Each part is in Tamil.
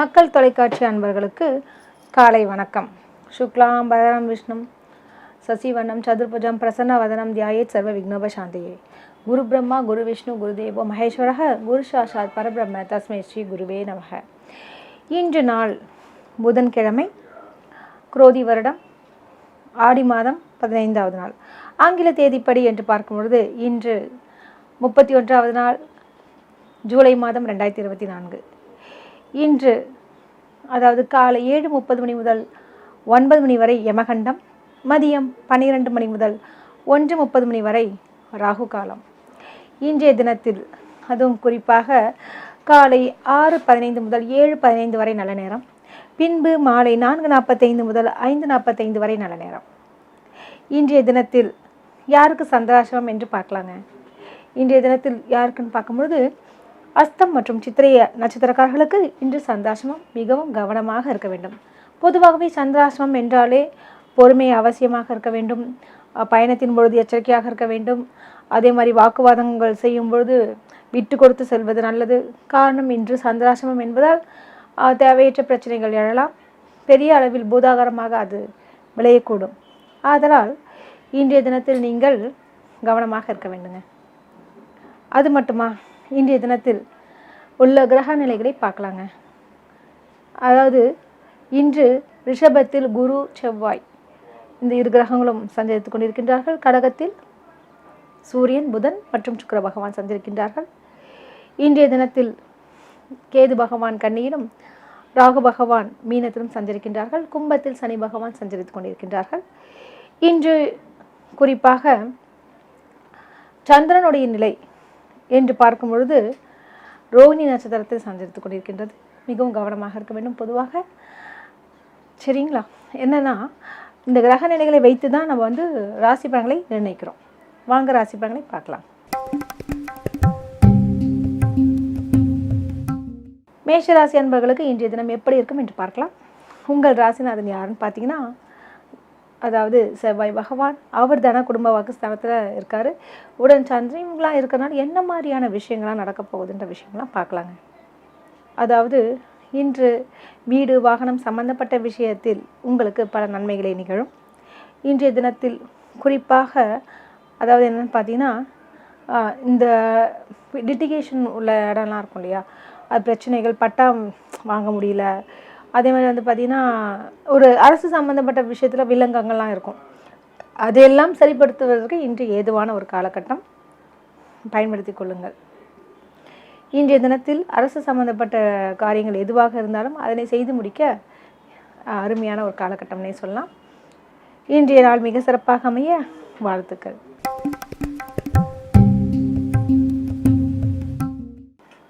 மக்கள் தொலைக்காட்சி அன்பர்களுக்கு காலை வணக்கம். சுக்லாம் பரதரம் விஷ்ணும் சசிவர்ணம் சதுர்புஜம் பிரசன்னவதனம் தியாயேத் சர்வ விக்னோபசாந்தியே. குரு பிரம்மா குரு விஷ்ணு குருதேவோ மகேஸ்வரः குரு சாட்சாத் பரபிரம்ம தஸ்மை ஸ்ரீ குருவே நமக. இன்று நாள் புதன்கிழமை, குரோதி வருடம் ஆடி மாதம் 15வது நாள், ஆங்கில தேதிப்படி என்று பார்க்கும்பொழுது இன்று 31வது நாள், ஜூலை மாதம் 2024. இன்று அதாவது காலை 7:30 மணி முதல் 9 மணி வரை யமகண்டம், மதியம் 12 மணி முதல் 1:30 மணி வரை ராகு காலம். இன்றைய தினத்தில் அதுவும் குறிப்பாக காலை 6:15 முதல் 7:15 வரை நல்ல நேரம், பின்பு மாலை 4:45 முதல் 5:45 வரை நல்ல நேரம். இன்றைய தினத்தில் யாருக்கு சந்திராசிரமம் என்று பார்க்கலாங்க. இன்றைய தினத்தில் யாருக்குன்னு பார்க்கும்பொழுது அஸ்தம் மற்றும் சித்திரைய நட்சத்திரக்காரர்களுக்கு இன்று சந்திராசிரமம், மிகவும் கவனமாக இருக்க வேண்டும். பொதுவாகவே சந்திராசிரமம் என்றாலே பொறுமை அவசியமாக இருக்க வேண்டும், பயணத்தின் பொழுது எச்சரிக்கையாக இருக்க வேண்டும். அதே மாதிரி வாக்குவாதங்கள் செய்யும் பொழுது விட்டு கொடுத்து செல்வது நல்லது. காரணம், இன்று சந்திராசிரமம் என்பதால் தேவையற்ற பிரச்சனைகள் எழலாம், பெரிய அளவில் பூதாகரமாக அது விளையக்கூடும். ஆதலால் இன்றைய தினத்தில் நீங்கள் கவனமாக இருக்க வேண்டுங்க. அது மட்டுமா, இன்றைய தினத்தில் உள்ள கிரக நிலைகளை பார்க்கலாங்க. அதாவது இன்று ரிஷபத்தில் குரு செவ்வாய் இந்த இரு கிரகங்களும் சஞ்சரித்து கொண்டிருக்கின்றார்கள். கடகத்தில் சூரியன் புதன் மற்றும் சுக்கிர பகவான் சஞ்சரிக்கின்றார்கள். இன்றைய தினத்தில் கேது பகவான் கன்னியிலும் ராகு பகவான் மீனத்திலும் சஞ்சரிக்கின்றார்கள். கும்பத்தில் சனி பகவான் சஞ்சரித்து கொண்டிருக்கின்றார்கள். இன்று குறிப்பாக சந்திரனுடைய நிலை என்று பார்க்கும் பொழுது ரோஹிணி நட்சத்திரத்தில் சஞ்சரித்து கொண்டிருக்கின்றது. மிகவும் கவனமாக இருக்க வேண்டும் பொதுவாக. சரிங்களா? என்னன்னா, இந்த கிரக நிலைகளை வைத்து தான் நம்ம ராசி பலன்களை நிர்ணயிக்கிறோம். வாங்க ராசி பலன்களை பார்க்கலாம். மேஷராசி அன்பர்களுக்கு இன்றைய தினம் எப்படி இருக்கும் என்று பார்க்கலாம். உங்கள் ராசிநாதன் யாருன்னு பார்த்தீங்கன்னா, அதாவது செவ்வாய் பகவான். அவர் தன குடும்ப வாக்குஸ்தானத்தில் இருக்கார். உடன் சந்திரன் இவங்களாம் இருக்கிறனால என்ன மாதிரியான விஷயங்கள்லாம் நடக்க போகுதுன்ற விஷயங்கள்லாம் பார்க்கலாங்க. அதாவது இன்று வீடு வாகனம் சம்பந்தப்பட்ட விஷயத்தில் உங்களுக்கு பல நன்மைகளை நிகழும். இன்றைய தினத்தில் குறிப்பாக அதாவது என்னென்னு பார்த்தீங்கன்னா, இந்த லிட்டிகேஷன் உள்ள இடம்லாம் இருக்கும் இல்லையா, அது பிரச்சனைகள், பட்டா வாங்க முடியல, அதே மாதிரி பார்த்திங்கன்னா ஒரு அரசு சம்மந்தப்பட்ட விஷயத்தில் வில்லங்கங்கள்லாம் இருக்கும். அதையெல்லாம் சரிப்படுத்துவதற்கு இன்று ஏதுவான ஒரு காலகட்டம், பயன்படுத்தி கொள்ளுங்கள். இன்றைய தினத்தில் அரசு சம்மந்தப்பட்ட காரியங்கள் எதுவாக இருந்தாலும் அதனை செய்து முடிக்க அருமையான ஒரு காலகட்டம்னே சொல்லலாம். இன்றைய நாள் மிக சிறப்பாக அமைய வாழ்த்துக்கள்.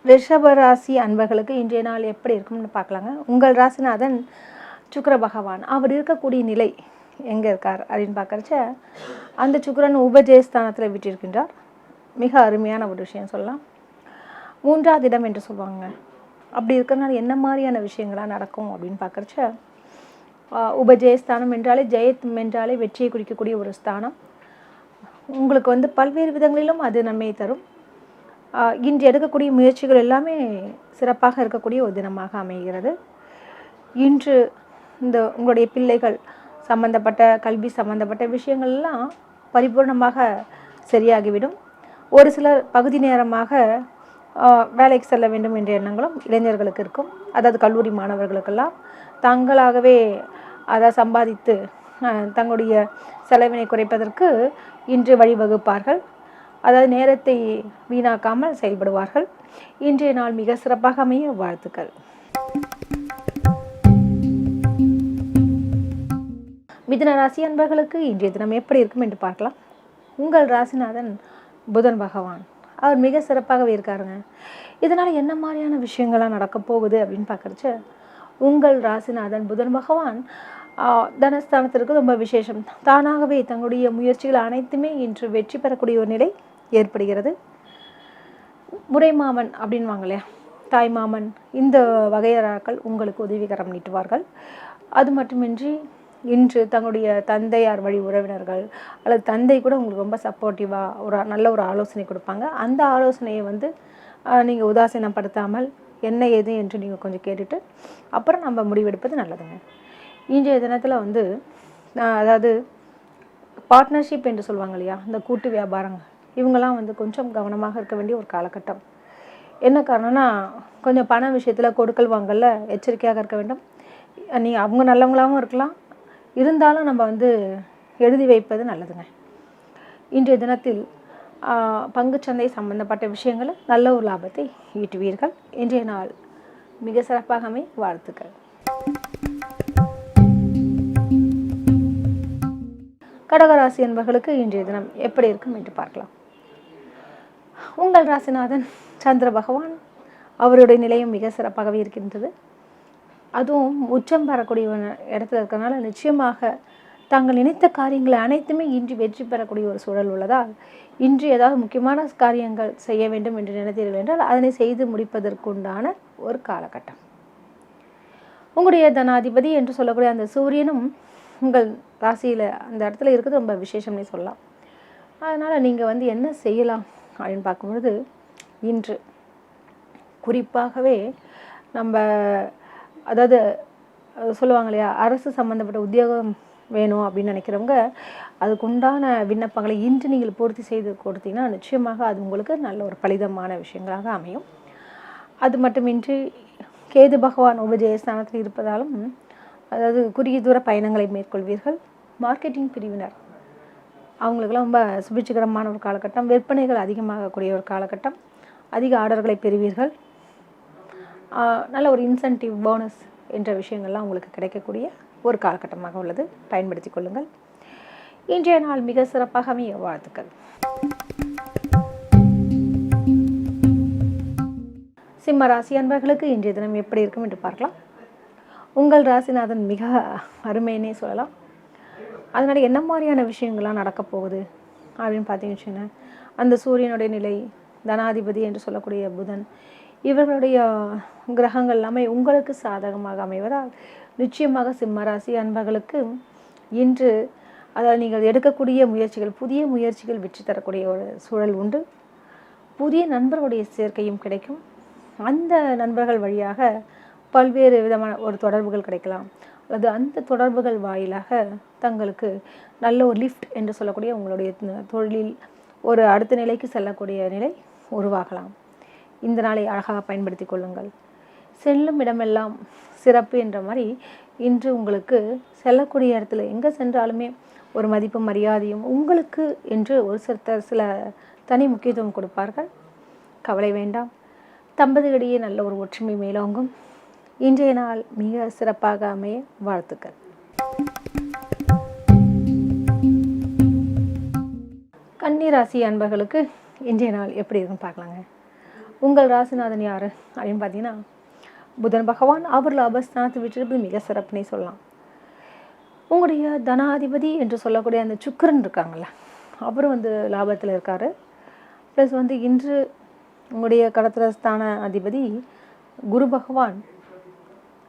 ரிஷபராசி அன்பர்களுக்கு இன்றைய நாள் எப்படி இருக்கும்னு பார்க்கலாங்க. உங்கள் ராசிநாதன் சுக்கிர பகவான் அவர் இருக்கக்கூடிய நிலை எங்கே இருக்கார் அப்படின்னு பார்க்கறச்ச, அந்த சுக்கிரன் உபஜயஸ்தானத்தில் விட்டிருக்கின்றார். மிக அருமையான ஒரு விஷயம் சொல்லலாம். 3வது இடம் என்று சொல்லுவாங்க. அப்படி இருக்கிறனால என்ன மாதிரியான விஷயங்களாக நடக்கும் அப்படின்னு பார்க்கறச்ச, உபஜயஸ்தானம் என்றாலே, ஜெயத் என்றாலே வெற்றியை குறிக்கக்கூடிய ஒரு ஸ்தானம். உங்களுக்கு பல்வேறு விதங்களிலும் அது நன்மையை தரும். இன்று எடுக்கக்கூடிய முயற்சிகள் எல்லாமே சிறப்பாக இருக்கக்கூடிய ஒரு தினமாக அமைகிறது. இன்று இந்த உங்களுடைய பிள்ளைகள் சம்பந்தப்பட்ட கல்வி சம்பந்தப்பட்ட விஷயங்கள்லாம் பரிபூர்ணமாக சரியாகிவிடும். ஒரு சிலர் பகுதி நேரமாக வேலைக்கு செல்ல வேண்டும் என்ற எண்ணங்களும் இளைஞர்களுக்கு இருக்கும். அதாவது கல்லூரி மாணவர்களுக்கெல்லாம் தங்களாகவே அதை சம்பாதித்து தங்களுடைய செலவினை குறைப்பதற்கு இன்று வழிவகுப்பார்கள். அதாவது நேரத்தை வீணாக்காமல் செயல்படுவார்கள். இன்றைய நாள் மிக சிறப்பாக அமைய வாழ்த்துக்கள். மிதுன ராசி அன்பர்களுக்கு இன்றைய தினம் எப்படி இருக்கும் என்று பார்க்கலாம். உங்கள் ராசிநாதன் புதன் பகவான் அவர் மிக சிறப்பாகவே இருக்காருங்க. இதனால் என்ன மாதிரியான விஷயங்கள்லாம் நடக்க போகுது அப்படின்னு பார்க்குறச்சு, உங்கள் ராசிநாதன் புதன் பகவான் தனஸ்தானத்திற்கு ரொம்ப விசேஷம். தானாகவே தங்களுடைய முயற்சிகள் அனைத்துமே இன்று வெற்றி பெறக்கூடிய ஒரு நிலை ஏற்படுகிறது. முறைமாமன் அப்படின்வாங்க இல்லையா, தாய் மாமன், இந்த வகையறாக்கள் உங்களுக்கு உதவிகரம் நீட்டுவார்கள். அது மட்டுமின்றி இன்று தங்களுடைய தந்தையார் வழி உறவினர்கள் அல்லது தந்தை கூட உங்களுக்கு ரொம்ப சப்போர்ட்டிவாக நல்ல ஒரு ஆலோசனை கொடுப்பாங்க. அந்த ஆலோசனையை நீங்கள் உதாசீனப்படுத்தாமல் என்ன ஏது என்று நீங்கள் கொஞ்சம் கேட்டுட்டு அப்புறம் நம்ம முடிவெடுப்பது நல்லதுங்க. இன்றைய தினத்தில் வந்து அதாவது பார்ட்னர்ஷிப் என்று சொல்லுவாங்க இல்லையா, இந்த கூட்டு வியாபாரங்கள், இவங்கெல்லாம் வந்து கொஞ்சம் கவனமாக இருக்க வேண்டிய ஒரு காலகட்டம். என்ன காரணம்னா, கொஞ்சம் பண விஷயத்தில் கொடுக்கல் வாங்கல எச்சரிக்கையாக இருக்க வேண்டும். அவங்க நல்லவங்களாகவும் இருக்கலாம், இருந்தாலும் நம்ம வந்து எழுதி வைப்பது நல்லதுங்க. இன்றைய தினத்தில் பங்குச்சந்தை சம்பந்தப்பட்ட விஷயங்கள் நல்ல ஒரு லாபத்தை ஈட்டுவீர்கள். இன்றைய நாள் மிக சிறப்பாக அமைய வாழ்த்துக்கள். கடகராசி என்பவர்களுக்கு இன்றைய தினம் எப்படி இருக்கும் என்று பார்க்கலாம். உங்கள் ராசிநாதன் சந்திர பகவான், அவருடைய நிலையம் மிக சிறப்பாகவே இருக்கின்றது. அதுவும் உச்சம் பெறக்கூடிய இடத்துல இருக்கிறதுனால நிச்சயமாக தாங்கள் நினைத்த காரியங்களை அனைத்துமே இன்று வெற்றி பெறக்கூடிய ஒரு சூழல் உள்ளதால், இன்று ஏதாவது முக்கியமான காரியங்கள் செய்ய வேண்டும் என்று நினைத்தீர்கள் என்றால் அதனை செய்து முடிப்பதற்குண்டான ஒரு காலகட்டம். உங்களுடைய தனாதிபதி என்று சொல்லக்கூடிய அந்த சூரியனும் உங்கள் ராசியில் அந்த இடத்துல இருக்கிறது ரொம்ப விசேஷம்னே சொல்லலாம். அதனால் நீங்கள் வந்து என்ன செய்யலாம் அப்படின்னு பார்க்கும்பொழுது, இன்று குறிப்பாகவே நம்ம அதாவது சொல்லுவாங்க இல்லையா, அரசு சம்மந்தப்பட்ட உத்தியோகம் வேணும் அப்படின்னு நினைக்கிறவங்க அதுக்குண்டான விண்ணப்பங்களை இன்று நீங்கள் பூர்த்தி செய்து கொடுத்தீங்கன்னா நிச்சயமாக அது உங்களுக்கு நல்ல ஒரு பலிதமான விஷயங்களாக அமையும். அது மட்டுமின்றி கேது பகவான் உபஜயஸ்தானத்தில் இருப்பதாலும் அதாவது குறுகிய தூர பயணங்களை மேற்கொள்வீர்கள். மார்க்கெட்டிங் பிரிவினர் அவங்களுக்கெல்லாம் ரொம்ப சுபிட்சகரமான ஒரு காலகட்டம். விற்பனைகள் அதிகமாகக்கூடிய ஒரு காலகட்டம். அதிக ஆர்டர்களை பெறுவீர்கள். நல்ல ஒரு இன்சென்டிவ் போனஸ் என்ற விஷயங்கள்லாம் உங்களுக்கு கிடைக்கக்கூடிய ஒரு காலகட்டமாக உள்ளது. பயன்படுத்தி கொள்ளுங்கள். இன்றைய நாள் மிக சிறப்பாக அமைய வாழ்த்துக்கள். சிம்ம ராசி அன்பர்களுக்கு இன்றைய தினம் எப்படி இருக்கும் என்று பார்க்கலாம். உங்கள் ராசிநாதன் மிக அருமைன்னே சொல்லலாம். அதனால் என்ன மாதிரியான விஷயங்கள்லாம் நடக்க போகுது அப்படின்னு பார்த்தீங்கன்னு வச்சுக்கோங்க. அந்த சூரியனுடைய நிலை, தனாதிபதி என்று சொல்லக்கூடிய புதன், இவர்களுடைய கிரகங்கள் எல்லாமே உங்களுக்கு சாதகமாக அமைவதால் நிச்சயமாக சிம்மராசி அன்பர்களுக்கு இன்று அதாவது நீங்கள் எடுக்கக்கூடிய முயற்சிகள், புதிய முயற்சிகள் வெற்றி தரக்கூடிய ஒரு சூழல் உண்டு. புதிய நண்பர்களுடைய சேர்க்கையும் கிடைக்கும். அந்த நண்பர்கள் வழியாக பல்வேறு விதமான ஒரு தொடர்புகள் கிடைக்கலாம். அல்லது அந்த தொடர்புகள் வாயிலாக தங்களுக்கு நல்ல ஒரு லிஃப்ட் என்று சொல்லக்கூடிய உங்களுடைய தொழிலில் ஒரு அடுத்த நிலைக்கு செல்லக்கூடிய நிலை உருவாகலாம். இந்த நாளை அழகாக பயன்படுத்தி கொள்ளுங்கள். செல்லும் இடமெல்லாம் சிறப்பு என்ற மாதிரி இன்று உங்களுக்கு செல்லக்கூடிய இடத்துல எங்கே சென்றாலுமே ஒரு மதிப்பும் மரியாதையும் உங்களுக்கு என்று ஒரு சில தனி முக்கியத்துவம் கொடுப்பார்கள். கவலை வேண்டாம். தம்பதிகளிடையே நல்ல ஒரு ஒற்றுமை மேலோங்கும். இன்றைய நாள் மிக சிறப்பாக அமைய வாழ்த்துக்கள். கன்னி ராசி அன்பர்களுக்கு இன்றைய நாள் எப்படி இருக்குன்னு பார்க்கலாங்க. உங்கள் ராசிநாதன் யார் அப்படின்னு பார்த்தீங்கன்னா புதன் பகவான். அவர் லாபஸ்தானத்தை விட்டு மிக சிறப்புனே சொல்லலாம். உங்களுடைய தனாதிபதி என்று சொல்லக்கூடிய அந்த சுக்கிரன் இருக்காங்கள்ல, அவர் வந்து லாபத்தில் இருக்கார். ப்ளஸ் வந்து இன்று உங்களுடைய கடத்திரஸ்தான அதிபதி குரு பகவான்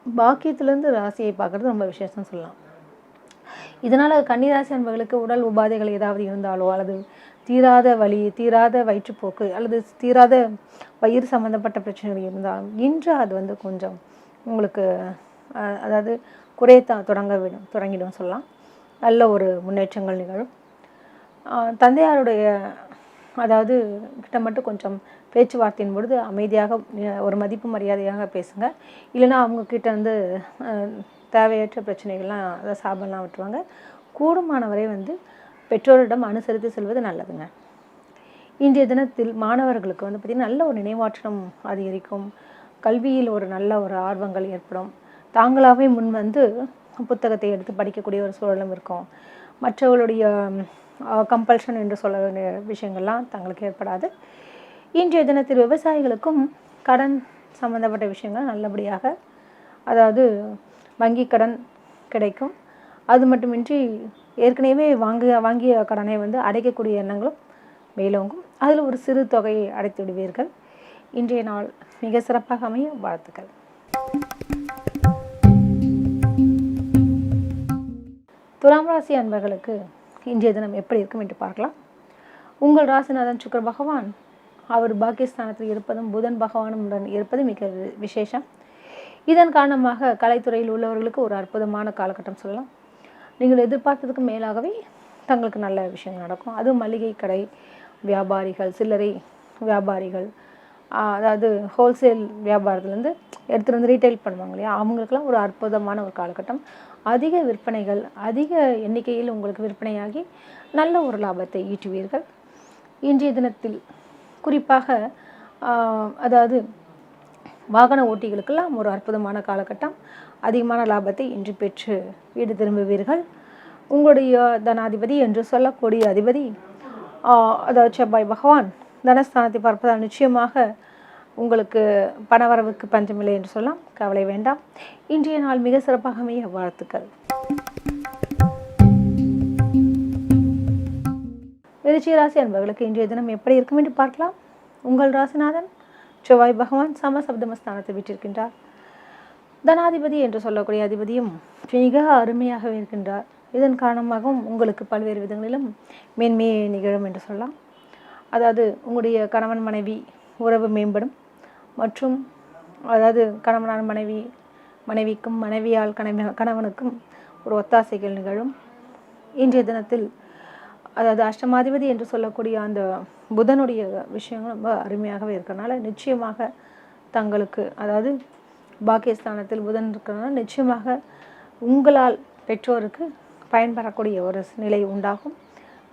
பாக்கியத்திலேருந்து ராசியை பார்க்குறது ரொம்ப விசேஷம் சொல்லலாம். இதனால் கன்னிராசி அன்பர்களுக்கு உடல் உபாதைகள் ஏதாவது இருந்தாலோ, அல்லது தீராத வலி, தீராத வயிற்றுப்போக்கு, அல்லது தீராத வயிறு சம்மந்தப்பட்ட பிரச்சனைகள் இருந்தாலும் இன்று அது வந்து கொஞ்சம் உங்களுக்கு அதாவது குறைய தொடங்கிடும் சொல்லலாம். நல்ல ஒரு முன்னேற்றங்கள் நிகழும். தந்தையாருடைய அதாவது கிட்ட மட்டும் கொஞ்சம் பேச்சுவார்த்தையின் பொழுது அமைதியாக ஒரு மதிப்பு மரியாதையாக பேசுங்க. இல்லைன்னா அவங்கக்கிட்ட வந்து தேவையற்ற பிரச்சனைகள்லாம் அதை சாபம்லாம் விட்டுருவாங்க. கூடுமானவரை வந்து பெற்றோரிடம் அனுசரித்து செல்வது நல்லதுங்க. இன்றைய தினத்தில் மாணவர்களுக்கு வந்து பார்த்திங்கன்னா நல்ல ஒரு நினைவாற்றலும் அதிகரிக்கும். கல்வியில் ஒரு நல்ல ஒரு ஆர்வங்கள் ஏற்படும். தாங்களாகவே முன் வந்து புத்தகத்தை எடுத்து படிக்கக்கூடிய ஒரு சூழலும் இருக்கும். மற்றவர்களுடைய கம்பல்ஷன் என்று சொல்ல வேண்டிய விஷயங்கள்லாம் தங்களுக்கு ஏற்படாது. இன்றைய தினத்தில் விவசாயிகளுக்கும் கடன் சம்பந்தப்பட்ட விஷயங்கள் நல்லபடியாக, அதாவது வங்கி கடன் கிடைக்கும். அது மட்டுமின்றி ஏற்கனவே வாங்கிய கடனை வந்து அடைக்கக்கூடிய எண்ணங்களும் மேலோங்கும். அதில் ஒரு சிறு தொகையை அடைத்து விடுவீர்கள். இன்றைய நாள் மிக சிறப்பாக அமைய வாழ்த்துக்கள். துலாம் ராசி அன்பர்களுக்கு இன்றைய தினம் எப்படி இருக்கும் என்று பார்க்கலாம். உங்கள் ராசிநாதன் சுக்கிர பகவான் அவர் பாக்கியஸ்தானத்தில் இருப்பதும் புதன் பகவானுடன் இருப்பது மிக விசேஷம். இதன் காரணமாக கலைத்துறையில் உள்ளவர்களுக்கு ஒரு அற்புதமான காலகட்டம் சொல்லலாம். நீங்கள் எதிர்பார்த்ததுக்கு மேலாகவே தங்களுக்கு நல்ல விஷயம் நடக்கும். அதுவும் மளிகை கடை வியாபாரிகள், சில்லறை வியாபாரிகள், அதாவது ஹோல்சேல் வியாபாரத்துலேருந்து எடுத்துகிட்டு வந்து ரீட்டைல் பண்ணுவாங்க இல்லையா, அவங்களுக்கெல்லாம் ஒரு அற்புதமான ஒரு காலகட்டம். அதிக விற்பனைகள், அதிக எண்ணிக்கையில் உங்களுக்கு விற்பனையாகி நல்ல ஒரு லாபத்தை ஈட்டுவீர்கள். இன்றைய தினத்தில் குறிப்பாக அதாவது வாகன ஓட்டிகளுக்கெல்லாம் ஒரு அற்புதமான காலகட்டம். அதிகமான லாபத்தை இன்று பெற்று வீடு திரும்புவீர்கள். உங்களுடைய தனாதிபதி என்று சொல்லக்கூடிய அதிபதி அதாவது செவ்வாய் பகவான் தனஸ்தானத்தை பார்ப்பதால் நிச்சயமாக உங்களுக்கு பணவரவுக்கு பஞ்சமில்லை என்று சொல்லலாம். கவலை வேண்டாம். இன்றைய நாள் மிக சிறப்பாக அமைய வாழ்த்துக்கள். விருச்சிக ராசி அன்பர்களுக்கு இன்றைய தினம் எப்படி இருக்கும் என்று பார்க்கலாம். உங்கள் ராசிநாதன் செவ்வாய் பகவான் சமசப்தமஸ்தானத்தை விட்டிருக்கின்றார். தனாதிபதி என்று சொல்லக்கூடிய அதிபதியும் மிக அருமையாகவே இருக்கின்றார். இதன் காரணமாகவும் உங்களுக்கு பல்வேறு விதங்களிலும் மேன்மையை நிகழும் என்று சொல்லலாம். அதாவது உங்களுடைய கணவன் மனைவி உறவு மேம்படும். மற்றும் அதாவது கணவனான மனைவிக்கும் மனைவியால் கணவனுக்கும் ஒரு ஒத்தாசைகள் நிகழும். இன்றைய தினத்தில் அதாவது அஷ்டமாதிபதி என்று சொல்லக்கூடிய அந்த புதனுடைய விஷயங்கள் ரொம்ப அருமையாகவே இருக்கிறனால நிச்சயமாக தங்களுக்கு அதாவது பாக்கியஸ்தானத்தில் புதன் இருக்கிறனால நிச்சயமாக உங்களால் பெற்றோருக்கு பயன்பெறக்கூடிய ஒரு நிலை உண்டாகும்.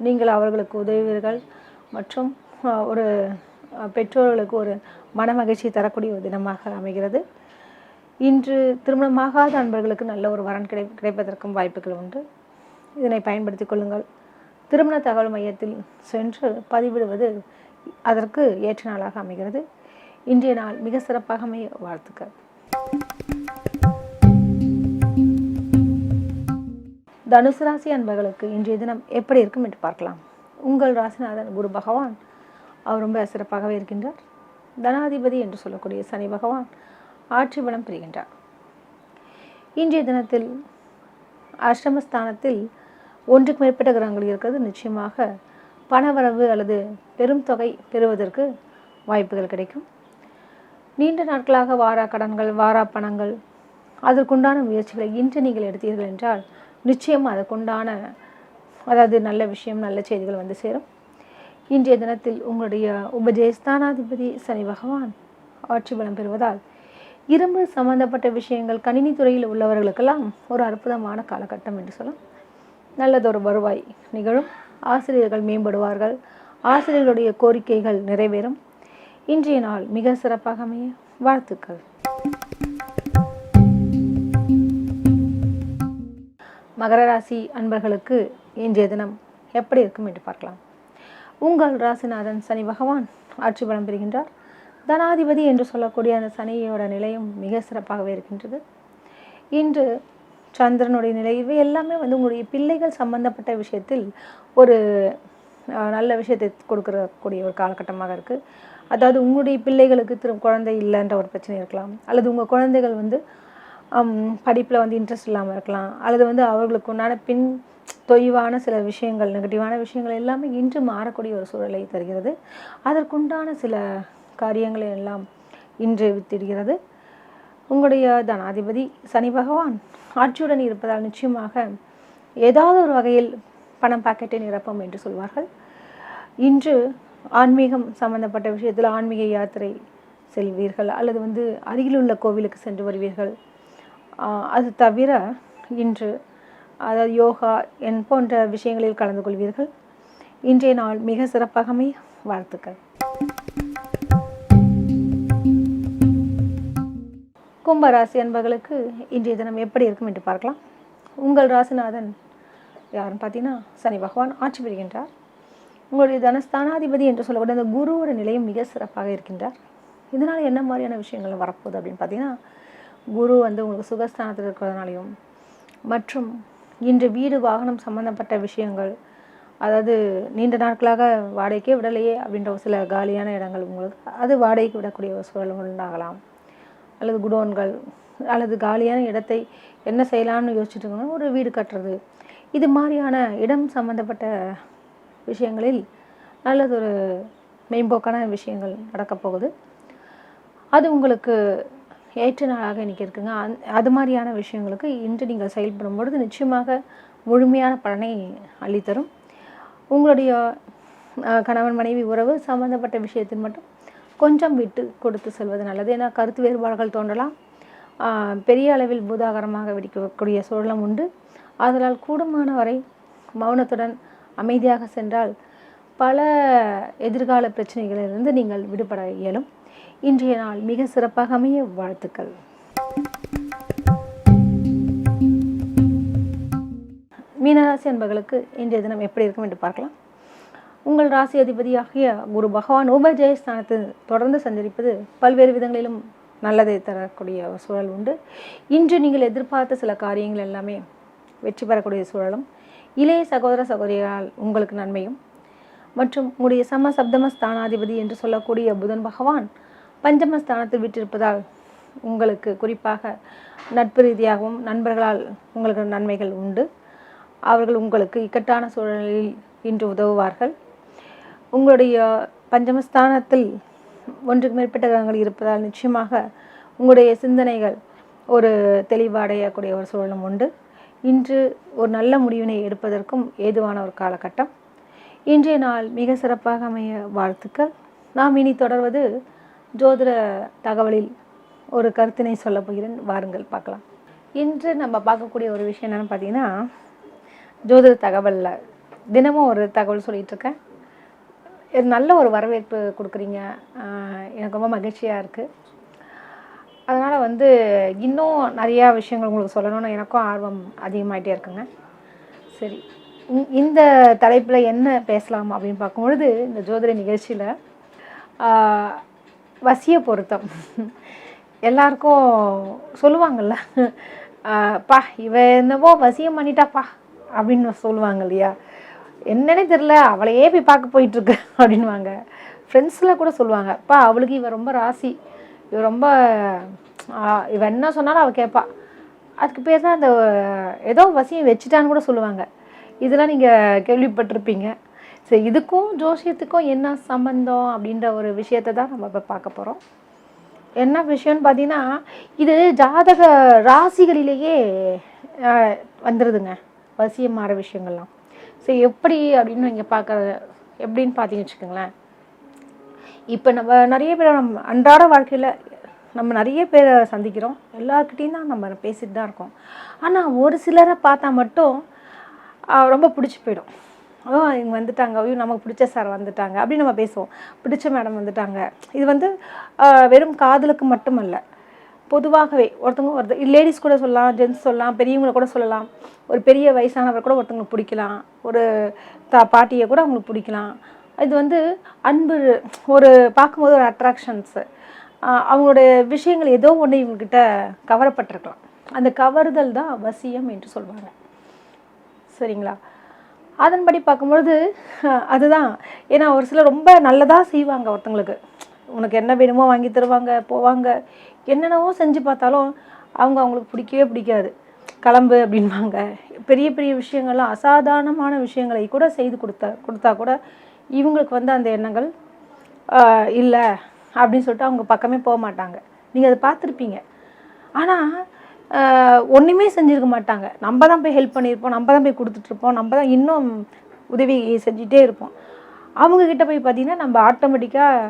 நீங்கள் அவர்களுக்கு உதவுவீர்கள் மற்றும் ஒரு பெற்றோர்களுக்கு ஒரு மன மகிழ்ச்சி தரக்கூடிய ஒரு தினமாக அமைகிறது. இன்று திருமணமாகாத அன்பர்களுக்கு நல்ல ஒரு வரன் கிடைப்பதற்கும் வாய்ப்புகள் உண்டு. இதனை பயன்படுத்தி கொள்ளுங்கள். திருமண தகவல் மையத்தில் சென்று பதிவிடுவது அதற்கு ஏற்ற நாளாக அமைகிறது. இன்றைய நாள் மிக சிறப்பாக அமைய வாழ்த்துக்கள். தனுசு ராசி அன்பர்களுக்கு இன்றைய தினம் எப்படி இருக்கும் என்று பார்க்கலாம். உங்கள் ராசிநாதன் குரு பகவான் அவர் ரொம்ப சிறப்பாகவே இருக்கின்றார். தனாதிபதி என்று சொல்லக்கூடிய சனி பகவான் ஆட்சி பலம் பெறுகின்றார். இன்றைய தினத்தில் அஷ்டமஸ்தானத்தில் ஒன்றுக்கு மேற்பட்ட கிரகங்கள் இருக்கிறது. நிச்சயமாக பணவரவு அல்லது பெரும் தொகை பெறுவதற்கு வாய்ப்புகள் கிடைக்கும். நீண்ட நாட்களாக வாரா கடன்கள், வாரா பணங்கள், அதற்குண்டான முயற்சிகளை இன்று நீங்கள் எடுத்தீர்கள் என்றால் நிச்சயம் அதற்குண்டான அதாவது நல்ல விஷயம், நல்ல செய்திகள் வந்து சேரும். இன்றைய தினத்தில் உங்களுடைய உபஜயஸ்தானாதிபதி சனி பகவான் ஆட்சி பலம் பெறுவதால் இரும்பு சம்பந்தப்பட்ட விஷயங்கள், கணினி துறையில் உள்ளவர்களுக்கெல்லாம் ஒரு அற்புதமான காலகட்டம் என்று சொல்லலாம். நல்லதொரு வருவாய் நிகழும். ஆசிரியர்கள் மேம்படுவார்கள். ஆசிரியர்களுடைய கோரிக்கைகள் நிறைவேறும். இன்றைய நாள் மிக சிறப்பாக அமைய வாழ்த்துக்கள். மகர ராசி அன்பர்களுக்கு இன்றைய தினம் எப்படி இருக்கும் என்று பார்க்கலாம். உங்கள் ராசிநாதன் சனி பகவான் ஆட்சி பலம் பெறுகின்றார். தனாதிபதி என்று சொல்லக்கூடிய அந்த சனியோட நிலையும் மிக சிறப்பாகவே இருக்கின்றது. இன்று சந்திரனுடைய நிலை இவை எல்லாமே வந்து உங்களுடைய பிள்ளைகள் சம்பந்தப்பட்ட விஷயத்தில் ஒரு நல்ல விஷயத்தை கொடுக்கக்கூடிய ஒரு காலகட்டமாக இருக்குது. அதாவது உங்களுடைய பிள்ளைகளுக்கு குழந்தை இல்லைன்ற ஒரு பிரச்சனை இருக்கலாம், அல்லது உங்கள் குழந்தைகள் வந்து படிப்பில் வந்து இன்ட்ரெஸ்ட் இல்லாமல் இருக்கலாம், அல்லது வந்து அவர்களுக்கு உண்டான தொய்வான சில விஷயங்கள், நெகட்டிவான விஷயங்கள் எல்லாமே இன்று மாறக்கூடிய ஒரு சூழலை தருகிறது. அதற்குண்டான சில காரியங்களை எல்லாம் இன்று வித்திடுகிறது. உங்களுடைய தனாதிபதி சனி பகவான் ஆட்சியுடன் இருப்பதால் நிச்சயமாக ஏதாவது ஒரு வகையில் பணம் பாக்கெட்டை நிரப்பும் என்று சொல்வார்கள். இன்று ஆன்மீகம் சம்பந்தப்பட்ட விஷயத்தில் ஆன்மீக யாத்திரை செல்வீர்கள், அல்லது வந்து அருகிலுள்ள கோவிலுக்கு சென்று வருவீர்கள். அது தவிர இன்று அதாவது யோகா போன்ற விஷயங்களில் கலந்து கொள்வீர்கள். இன்றைய நாள் மிக சிறப்பாக வாழ்த்துக்கள். கும்பராசி அன்பர்களுக்கு இன்றைய தினம் எப்படி இருக்கும் என்று பார்க்கலாம். உங்கள் ராசிநாதன் யாருன்னு பார்த்தீங்கன்னா சனி பகவான் ஆட்சி பெறுகின்றார். உங்களுடைய தனஸ்தானாதிபதி என்று சொல்லக்கூடிய அந்த குருவோட நிலையும் மிக சிறப்பாக இருக்கின்றார். இதனால் என்ன மாதிரியான விஷயங்கள் வரப்போகுது அப்படின்னு பார்த்தீங்கன்னா, குரு வந்து உங்களுக்கு சுகஸ்தானத்தில் இருக்கிறதுனாலையும் மற்றும் இன்று வீடு வாகனம் சம்பந்தப்பட்ட விஷயங்கள், அதாவது நீண்ட நாட்களாக வாடகைக்கே விடலையே அப்படின்ற ஒரு சில காலியான இடங்கள் உங்களுக்கு அது வாடகைக்கு விடக்கூடிய ஒரு சூழல் உண்டாகலாம். அல்லது குடோன்கள் அல்லது காலியான இடத்தை என்ன செய்யலாம்னு யோசிச்சுட்டு இருக்கணும், ஒரு வீடு கட்டுறது, இது மாதிரியான இடம் சம்பந்தப்பட்ட விஷயங்களில் நல்லதொரு மேம்போக்கான விஷயங்கள் நடக்கப் போகுது. அது உங்களுக்கு ஏற்ற நாளாக இன்றைக்கி இருக்குங்க. அது மாதிரியான விஷயங்களுக்கு இன்று நீங்கள் செயல்படும் பொழுது நிச்சயமாக முழுமையான பலனை அள்ளித்தரும். உங்களுடைய கணவன் மனைவி உறவு சம்பந்தப்பட்ட விஷயத்தில் மட்டும் கொஞ்சம் விட்டு கொடுத்து செல்வது நல்லது. ஏன்னா கருத்து வேறுபாடுகள் தோன்றலாம். பெரிய அளவில் பூதாகரமாக வெடிக்கக்கூடிய சூழலும் உண்டு. ஆதலால் கூடுமான வரை மௌனத்துடன் அமைதியாக சென்றால் பல எதிர்கால பிரச்சனைகளிலிருந்து நீங்கள் விடுபட இயலும். இன்றைய நாள் மிக சிறப்பாக அமைய வாழ்த்துக்கள். மீனராசி அன்பர்களுக்கு இன்றைய தினம் எப்படி இருக்கும் என்று பார்க்கலாம். உங்கள் ராசி அதிபதியாகிய குரு பகவான் உபஜயஸ்தானத்தில் தொடர்ந்து சஞ்சரிப்பது பல்வேறு விதங்களிலும் நல்லதை தரக்கூடிய ஒரு சூழல் உண்டு. இன்று நீங்கள் எதிர்பார்த்த சில காரியங்கள் எல்லாமே வெற்றி பெறக்கூடிய சூழலும், இளைய சகோதர சகோதரிகளால் உங்களுக்கு நன்மையும் மற்றும் உங்களுடைய சப்தம ஸ்தானாதிபதி என்று சொல்லக்கூடிய புதன் பகவான் பஞ்சமஸ்தானத்தில் விட்டிருப்பதால் உங்களுக்கு குறிப்பாக நட்பு ரீதியாகவும் நண்பர்களால் உங்களுக்கு நன்மைகள் உண்டு. அவர்கள் உங்களுக்கு இக்கட்டான சூழலில் இன்று உதவுவார்கள். உங்களுடைய பஞ்சமஸ்தானத்தில் ஒன்றுக்கு மேற்பட்ட கிரகங்கள் இருப்பதால் நிச்சயமாக உங்களுடைய சிந்தனைகள் ஒரு தெளிவடையக்கூடிய ஒரு சூழலும் உண்டு. இன்று ஒரு நல்ல முடிவினை எடுப்பதற்கும் ஏதுவான ஒரு காலகட்டம். இன்றைய நாள் மிக சிறப்பாக அமைய வாழ்த்துக்கள். நாம் இனி தொடர்வது ஜோதிட தகவலில் ஒரு கருத்தினை சொல்ல போகிறேன். வாருங்கள் பார்க்கலாம். இன்று நம்ம பார்க்கக்கூடிய ஒரு விஷயம் என்னென்னு பார்த்தீங்கன்னா, ஜோதிட தகவலில் தினமும் ஒரு தகவல் சொல்லிகிட்ருக்கேன். இது நல்ல ஒரு வரவேற்பு கொடுக்குறீங்க. எனக்கு ரொம்ப மகிழ்ச்சியாக இருக்குது. அதனால் இன்னும் நிறையா விஷயங்கள் உங்களுக்கு சொல்லணும்னு எனக்கும் ஆர்வம் அதிகமாகிட்டே இருக்குங்க. சரி, இந்த தலைப்பில் என்ன பேசலாம் அப்படின்னு பார்க்கும்பொழுது, இந்த ஜோதிட நிகழ்ச்சியில் வசிய பொருத்தம் எல்லாருக்கும் சொல்லுவாங்கள்ல, பா இவ என்னவோ வசியம் பண்ணிட்டாப்பா அப்படின்னு சொல்லுவாங்க இல்லையா. என்னன்னே தெரில, அவளையே போய் பார்க்க போயிட்டுருக்கு அப்படின்வாங்க. ஃப்ரெண்ட்ஸில் கூட சொல்லுவாங்க, பா அவளுக்கு இவ ரொம்ப ராசி, இவ ரொம்ப இவ என்ன சொன்னாலும் அவள் கேட்பா, அதுக்கு பேர் தான் அந்த ஏதோ வசியம் வச்சுட்டான்னு கூட சொல்லுவாங்க. இதெல்லாம் நீங்கள் கேள்விப்பட்டிருப்பீங்க. சரி, இதுக்கும் ஜோசியத்துக்கும் என்ன சம்பந்தம் அப்படின்ற ஒரு விஷயத்தை தான் நம்ம இப்போ பார்க்க போகிறோம். என்ன விஷயம்னு பார்த்தீங்கன்னா, இது ஜாதக ராசிகளிலேயே வந்துடுதுங்க வசியம் மாற விஷயங்கள்லாம். சரி, எப்படி அப்படின்னு நீங்கள் எப்படின்னு பார்த்தீங்கன்னு வச்சுக்கோங்களேன். இப்போ நம்ம நிறைய பேர் நம்ம அன்றாட வாழ்க்கையில் நம்ம நிறைய பேரை சந்திக்கிறோம். எல்லாருக்கிட்டையும் தான் நம்ம பேசிட்டு தான் இருக்கோம். ஆனால் ஒரு சிலரை பார்த்தா மட்டும் ரொம்ப பிடிச்சி போயிடும். இவங்க வந்துட்டாங்க, ஐயோ நமக்கு பிடிச்ச சார் வந்துட்டாங்க அப்படின்னு நம்ம பேசுவோம். பிடிச்ச மேடம் வந்துட்டாங்க. இது வெறும் காதலுக்கு மட்டுமல்ல, பொதுவாகவே ஒருத்தவங்க லேடிஸ் கூட சொல்லலாம், ஜென்ட்ஸ் சொல்லலாம், பெரியவங்களை கூட சொல்லலாம். ஒரு பெரிய வயசானவர் கூட ஒருத்தவங்களுக்கு பிடிக்கலாம், ஒரு பாட்டியை கூட அவங்களுக்கு பிடிக்கலாம். இது அன்பு, ஒரு பார்க்கும்போது ஒரு அட்ராக்ஷன்ஸு, அவங்களுடைய விஷயங்கள் ஏதோ ஒன்று இவங்ககிட்ட கவரப்பட்டிருக்கலாம். அந்த கவருதல் தான் வசியம் என்று சொல்வாங்க. சரிங்களா? அதன்படி பார்க்கும்பொழுது அதுதான். ஏன்னா ஒரு சிலர் ரொம்ப நல்லதாக செய்வாங்க. ஒருத்தங்களுக்கு உனக்கு என்ன வேணுமோ வாங்கி தருவாங்க, போவாங்க, என்னென்னவோ செஞ்சு பார்த்தாலும் அவங்களுக்கு பிடிக்கவே பிடிக்காது. கிளம்பு அப்படின்வாங்க. பெரிய பெரிய விஷயங்கள்லாம், அசாதாரணமான விஷயங்களை கூட செய்து கொடுத்தா கூட இவங்களுக்கு அந்த எண்ணங்கள் இல்லை அப்படின்னு சொல்லிட்டு அவங்க பக்கமே போக மாட்டாங்க. நீங்கள் அதை பார்த்துருப்பீங்க. ஆனால் ஒன்றுமே செஞ்சுருக்க மாட்டாங்க. நம்ம தான் போய் ஹெல்ப் பண்ணியிருப்போம், நம்ம தான் போய் கொடுத்துட்ருப்போம், நம்ம தான் இன்னும் உதவி செஞ்சிட்டே இருப்போம். அவங்கக்கிட்ட போய் பார்த்திங்கன்னா நம்ம ஆட்டோமேட்டிக்காக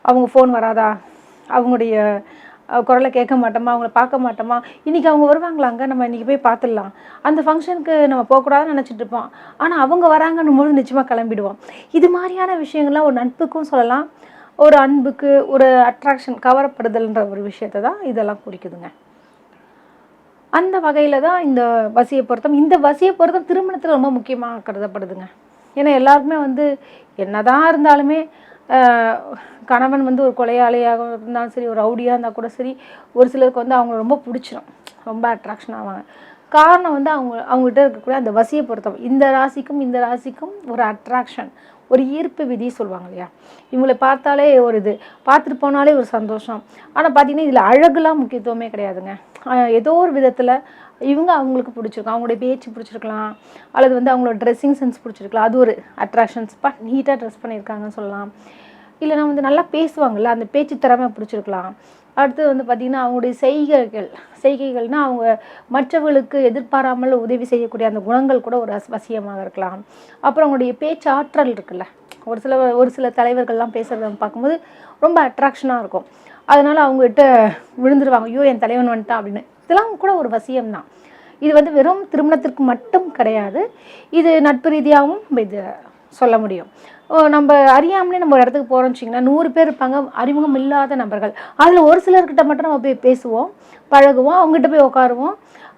அவங்க ஃபோன் வராதா, அவங்களுடைய குரலை கேட்க மாட்டோமா, அவங்கள பார்க்க மாட்டோமா, இன்றைக்கி அவங்க வருவாங்களாங்க, நம்ம இன்றைக்கி போய் பார்த்துடலாம், அந்த ஃபங்க்ஷனுக்கு நம்ம போகக்கூடாதுன்னு நினச்சிட்டு இருப்போம். ஆனால் அவங்க வராங்கன்னும் போது நிச்சயமாக கிளம்பிடுவோம். இது மாதிரியான விஷயங்கள்லாம் ஒரு நட்புக்கும் சொல்லலாம், ஒரு அன்புக்கு ஒரு அட்ராக்ஷன், கவரப்படுதல்ன்ற ஒரு விஷயத்தை தான் இதெல்லாம் குறிக்குதுங்க. அந்த வகையில் தான் இந்த வசிய பொருத்தம். இந்த வசிய பொருத்தம் திருமணத்தில் ரொம்ப முக்கியமாக கருதப்படுதுங்க. ஏன்னா எல்லாருக்குமே என்னதான் இருந்தாலுமே கணவன் ஒரு கொலையாளியாக இருந்தாலும் சரி, ஒரு ரவுடியாக இருந்தால் கூட சரி, ஒரு சிலருக்கு அவங்கள ரொம்ப பிடிச்சிடும், ரொம்ப அட்ராக்ஷன் ஆவாங்க. காரணம் அவங்ககிட்ட இருக்கக்கூடிய அந்த வசிய பொருத்தம். இந்த ராசிக்கும் இந்த ராசிக்கும் ஒரு அட்ராக்ஷன், ஒரு ஈர்ப்பு விதி சொல்லுவாங்க இல்லையா. இவங்களை பார்த்தாலே ஒரு இது, பார்த்துட்டு போனாலே ஒரு சந்தோஷம். ஆனால் பார்த்திங்கன்னா இதில் அழகுலாம் முக்கியத்துவமே கிடையாதுங்க. ஏதோ ஒரு விதத்தில் அவங்களுக்கு பிடிச்சிருக்கும், அவங்களுடைய பேச்சு பிடிச்சிருக்கலாம், அல்லது அவங்களோட ட்ரெஸ்ஸிங் சென்ஸ் பிடிச்சிருக்கலாம், அது ஒரு அட்ராக்ஷன்ஸ். நீட்டாக ட்ரெஸ் பண்ணியிருக்காங்கன்னு சொல்லலாம். இல்லைனா வந்து நல்லா பேசுவாங்கள்ல, அந்த பேச்சு திறமை பிடிச்சிருக்கலாம். அடுத்து வந்து பார்த்திங்கன்னா அவங்களுடைய செய்கைகள்னால் அவங்க மற்றவர்களுக்கு எதிர்பாராமல் உதவி செய்யக்கூடிய அந்த குணங்கள் கூட ஒரு வசியமாக இருக்கலாம். அப்புறம் அவங்களுடைய பேச்சாற்றல் இருக்குல்ல, ஒரு சில தலைவர்கள்லாம் பேசுகிறத பார்க்கும்போது ரொம்ப அட்ராக்ஷனாக இருக்கும். அதனால் அவங்ககிட்ட விழுந்துருவாங்க, ஐயோ என் தலைவன் வந்துட்டான் அப்படின்னு. இதெல்லாம் கூட ஒரு வசியம்தான். இது வந்து வெறும் திருமணத்திற்கு மட்டும் கிடையாது, இது நட்பு ரீதியாகவும் இது சொல்ல முடியும். நம்ம அறியாமலே நம்ம ஒரு இடத்துக்கு போகிறோம்னு வச்சிங்கன்னா 100 பேர் இருப்பாங்க, அறிமுகம் இல்லாத நபர்கள். அதில் ஒரு சிலர்கிட்ட மட்டும் நம்ம போய் பேசுவோம், பழகுவோம், அவங்ககிட்ட போய் உட்காருவோம்,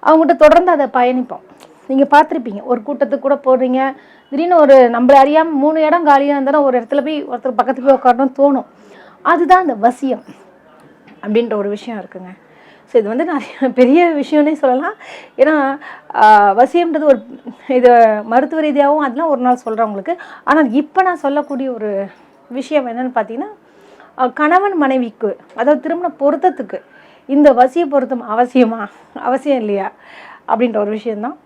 அவங்ககிட்ட தொடர்ந்து அதை பயணிப்போம். நீங்கள் பார்த்துருப்பீங்க, ஒரு கூட்டத்துக்கு கூட போடுறீங்க, திடீர்னு ஒரு நம்மளை அறியாமல் 3 இடம் காலியாக இருந்தாலும் ஒரு இடத்துல போய் ஒருத்தர் பக்கத்து போய் உட்காரணும்னு தோணும். அதுதான் அந்த வசியம் அப்படின்ற ஒரு விஷயம் இருக்குங்க. ஸோ இது வந்து நிறைய பெரிய விஷயம்னே சொல்லலாம். ஏன்னா வசியம்ன்றது ஒரு இது மருத்துவ ரீதியாகவும் அதெல்லாம் ஒரு நாள் சொல்கிறேன் உங்களுக்கு. ஆனால் இப்போ நான் சொல்லக்கூடிய ஒரு விஷயம் என்னென்னு பார்த்தீங்கன்னா, கணவன் மனைவிக்கு, அதாவது திருமண பொருத்தத்துக்கு இந்த வசிய பொருத்தம் அவசியம் இல்லையா அப்படின்ற ஒரு விஷயந்தான்.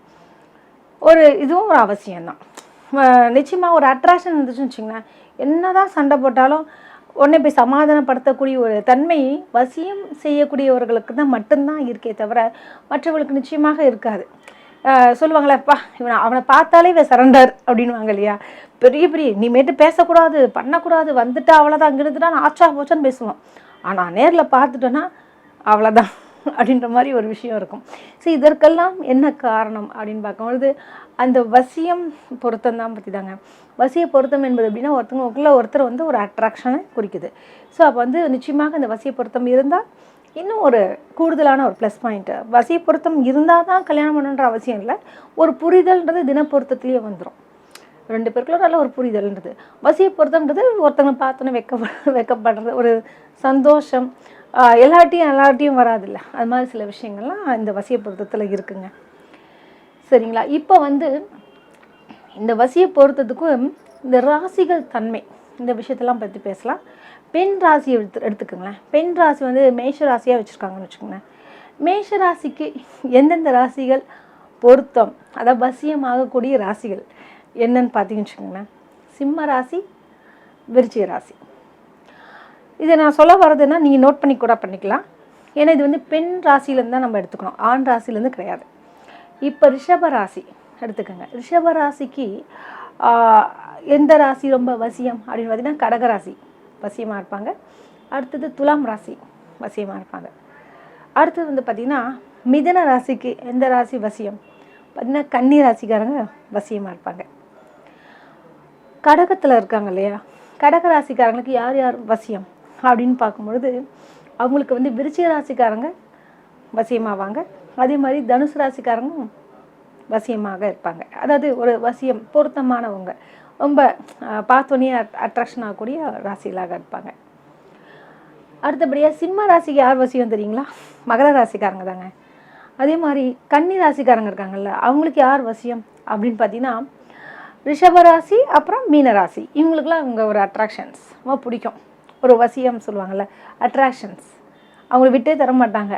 இதுவும் ஒரு அவசியம்தான். நிச்சயமாக ஒரு அட்ராக்ஷன் இருந்துச்சுன்னு வச்சிங்களேன், என்ன தான் சண்டை போட்டாலும் உடனே போய் சமாதானப்படுத்தக்கூடிய ஒரு தன்மை வசியம் செய்யக்கூடியவர்களுக்கு தான் மட்டும்தான் இருக்கே தவிர மற்றவர்களுக்கு நிச்சயமாக இருக்காது. சொல்லுவாங்களேப்பா, அவனை பார்த்தாலே இவன் சரண்டர் அப்படின்வாங்க இல்லையா. பெரிய நீமேட்டு பேசக்கூடாது, பண்ணக்கூடாது, வந்துட்டா அவ்வளோதான், அங்கே இருந்துட்டா நான் ஆச்சா போச்சான்னு பேசுவோம். ஆனால் நேரில் பார்த்துட்டோன்னா அவ்வளோதான் அப்படின்ற மாதிரி ஒரு விஷயம் இருக்கும். ஸோ இதற்கெல்லாம் என்ன காரணம் அப்படின்னு பார்க்கும்பொழுது அந்த வசியம் பொருத்தம் தான் பற்றி தாங்க. வசிய பொருத்தம் என்பது எப்படின்னா, ஒருத்தர் வந்து ஒரு அட்ராக்ஷனை குறிக்குது. ஸோ அப்போ வந்து நிச்சயமாக அந்த வசிய பொருத்தம் இருந்தால் இன்னும் ஒரு கூடுதலான ஒரு ப்ளஸ் பாயிண்ட்டு. வசிய பொருத்தம் இருந்தால் தான் கல்யாணம் பண்ணுன்ற அவசியம் இல்லை. ஒரு புரிதல்ன்றது தின பொருத்தத்துலேயே வந்துடும். 2 பேருக்குள்ள நல்ல ஒரு புரிதல்ன்றது. வசிய பொருத்தம்ன்றது ஒருத்தவங்க பார்த்தோன்னே வெக்கப்படுறது, ஒரு சந்தோஷம், எல்லார்ட்டையும் வராதில்ல. அது மாதிரி சில விஷயங்கள்லாம் இந்த வசிய பொருத்தத்தில் இருக்குங்க. சரிங்களா? இப்போ வந்து இந்த வசிய பொருத்தத்துக்கும் இந்த ராசிகள் தன்மை, இந்த விஷயத்தெல்லாம் பற்றி பேசலாம். பெண் ராசியை எடுத்துக்கோங்களேன். பெண் ராசி வந்து மேஷ ராசியாக வச்சுருக்காங்கன்னு வச்சுக்கோங்களேன். மேஷ ராசிக்கு எந்தெந்த ராசிகள் பொருத்தம், அதாவது வசியமாகக்கூடிய ராசிகள் என்னன்னு பார்த்தீங்கன்னு வச்சுக்கோங்களேன். சிம்ம ராசி, விருச்சிக ராசி. இதை நான் சொல்ல வர்றதுன்னா நீங்கள் நோட் பண்ணி கூட பண்ணிக்கலாம். ஏன்னா இது வந்து பெண் ராசியிலேருந்து தான் நம்ம எடுத்துக்கணும், ஆண் ராசிலேருந்து கிடையாது. இப்போ ரிஷப ராசி எடுத்துக்கோங்க. ரிஷப ராசிக்கு எந்த ராசி ரொம்ப வசியம் அப்படின்னு பார்த்தீங்கன்னா கடகராசி வசியமாக இருப்பாங்க. அடுத்தது துலாம் ராசி வசியமாக இருப்பாங்க. அடுத்தது வந்து பார்த்திங்கன்னா மிதுன ராசிக்கு எந்த ராசி வசியம் பார்த்திங்கன்னா கன்னி ராசிக்காரங்க வசியமாக இருப்பாங்க. கடகத்தில் இருக்காங்க இல்லையா, கடக ராசிக்காரங்களுக்கு யார் வசியம் அப்படின்னு பார்க்கும்பொழுது அவங்களுக்கு வந்து விருச்சிக ராசிக்காரங்க வசியமாவாங்க. அதே மாதிரி தனுசு ராசிக்காரங்களும் வசியமாக இருப்பாங்க. அதாவது ஒரு வசியம் பொருத்தமானவங்க, ரொம்ப பார்த்தோன்னே அட்ராக்ஷன் ஆகக்கூடிய ராசிகளாக இருப்பாங்க. அடுத்தபடியாக சிம்ம ராசிக்கு யார் வசியம் தெரியுங்களா? மகர ராசிக்காரங்க தாங்க. அதே மாதிரி கன்னி ராசிக்காரங்க இருக்காங்கல்ல, அவங்களுக்கு யார் வசியம் அப்படின்னு பார்த்தீங்கன்னா ரிஷபராசி அப்புறம் மீனராசி. இவங்களுக்குலாம் இவங்க ஒரு அட்ராக்ஷன்ஸ் ரொம்ப பிடிக்கும், ஒரு வசியம் சொல்லுவாங்கள்ல, அட்ராக்ஷன்ஸ் அவங்கள விட்டே தர மாட்டாங்க.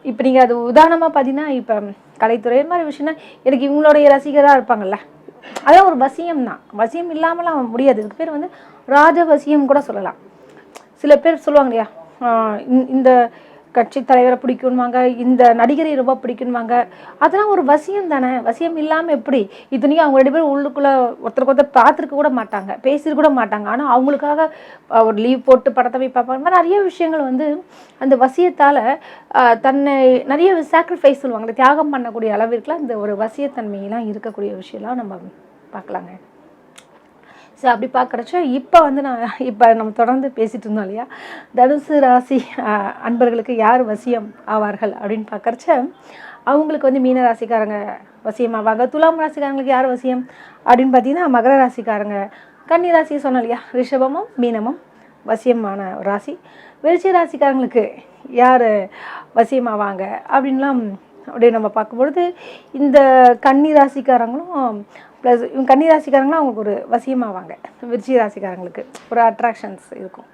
இப்போ நீங்கள் அது உதாரணமாக பார்த்தீங்கன்னா, இப்போ கலைத்துறை மாதிரி விஷயம்னா எனக்கு இவங்களுடைய ரசிகராக இருப்பாங்கள்ல, அதெல்லாம் ஒரு வசியம் தான். வசியம் இல்லாமலாம் முடியாது. இதுக்கு பேர் வந்து ராஜவசியம் கூட சொல்லலாம். சில பேர் சொல்லுவாங்க இல்லையா, இந்த கட்சி தலைவரை பிடிக்குன்வாங்க, இந்த நடிகரை ரொம்ப பிடிக்குன்வாங்க. அதெல்லாம் ஒரு வசியம் தானே. வசியம் இல்லாமல் எப்படி? இத்தனைக்கும் அவங்க 2 பேரும் உள்ளுக்குள்ளே ஒருத்தருக்கு ஒருத்தர் பார்த்துருக்க கூட மாட்டாங்க, பேசிட்டு கூட மாட்டாங்க. ஆனால் அவங்களுக்காக ஒரு லீவ் போட்டு படத்தை போய் பார்ப்பாங்க. மாதிரி நிறைய விஷயங்கள் வந்து அந்த வசியத்தால் தன்னை நிறைய சாக்ரிஃபைஸ் சொல்லுவாங்க, தியாகம் பண்ணக்கூடிய அளவிற்குலாம் இந்த ஒரு வசியத்தன்மையெல்லாம் இருக்கக்கூடிய விஷயம்லாம் நம்ம பார்க்கலாங்க. ஸோ அப்படி பார்க்குறச்ச இப்போ வந்து நம்ம தொடர்ந்து பேசிகிட்டு இருந்தோம் இல்லையா, தனுசு ராசி அன்பர்களுக்கு யார் வசியம் ஆவார்கள் அப்படின்னு பார்க்குறச்ச அவங்களுக்கு வந்து மீன ராசிக்காரங்க வசியமாவாங்க. துலாம் ராசிக்காரங்களுக்கு யார் வசியம் அப்படின்னு பார்த்தீங்கன்னா மகர ராசிக்காரங்க. கன்னி ராசியை சொன்னோம் இல்லையா, ரிஷபமும் மீனமும் வசியமான ராசி. விருச்சிக ராசிக்காரங்களுக்கு யார் வசியமாவாங்க அப்படின்லாம் அப்படி நம்ம பார்க்கும்பொழுது இந்த கன்னி ராசிக்காரங்களும் ப்ளஸ் இவங்க கன்னி ராசிக்காரங்களும் அவங்களுக்கு ஒரு வசியமாவாங்க. விருச்சிக ராசிக்காரங்களுக்கு ஒரு அட்ராக்ஷன்ஸ் இருக்கும்.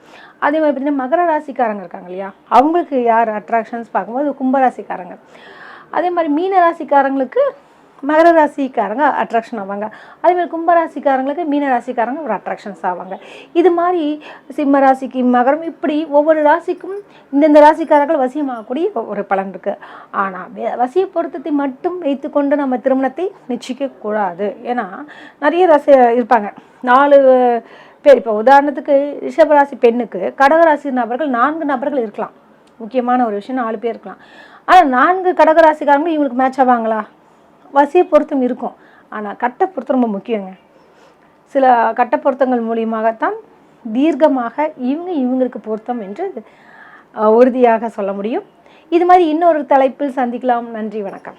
அதே மாதிரி பார்த்தீங்கன்னா மகர ராசிக்காரங்க இருக்காங்க இல்லையா, அவங்களுக்கு யார் அட்ராக்ஷன்ஸ் பார்க்கும்போது கும்பராசிக்காரங்க. அதே மாதிரி மீன ராசிக்காரங்களுக்கு மகர ராசிக்காரங்க அட்ராக்ஷன் ஆவாங்க. அதேமாதிரி கும்பராசிக்காரங்களுக்கு மீன ராசிக்காரங்க ஒரு அட்ராக்ஷன்ஸ் ஆவாங்க. இது மாதிரி சிம்ம ராசிக்கு மகரம், இப்படி ஒவ்வொரு ராசிக்கும் இந்தந்த ராசிக்காரர்கள் வசியமாகக்கூடிய ஒரு பலன் இருக்குது. ஆனால் வசிய பொருத்தத்தை மட்டும் வைத்துக்கொண்டு நம்ம திருமணத்தை நிச்சயிக்கக்கூடாது. ஏன்னா நிறைய ராசி இருப்பாங்க, 4 பேர். இப்போ உதாரணத்துக்கு ரிஷபராசி பெண்ணுக்கு கடகராசி நபர்கள் 4 நபர்கள் இருக்கலாம். முக்கியமான ஒரு விஷயம், 4 பேர் இருக்கலாம். ஆனால் 4 கடகராசிக்காரங்களும் இவங்களுக்கு மேட்ச் ஆவாங்களா? வசிய பொருத்தம் இருக்கும், ஆனால் கட்ட பொருத்தம் ரொம்ப முக்கியங்க. சில கட்ட பொருத்தங்கள் மூலியமாகத்தான் தீர்க்கமாக இவங்களுக்கு பொருத்தம் என்று உறுதியாக சொல்ல முடியும். இது மாதிரி இன்னொரு தலைப்பில் சந்திக்கலாம். நன்றி, வணக்கம்.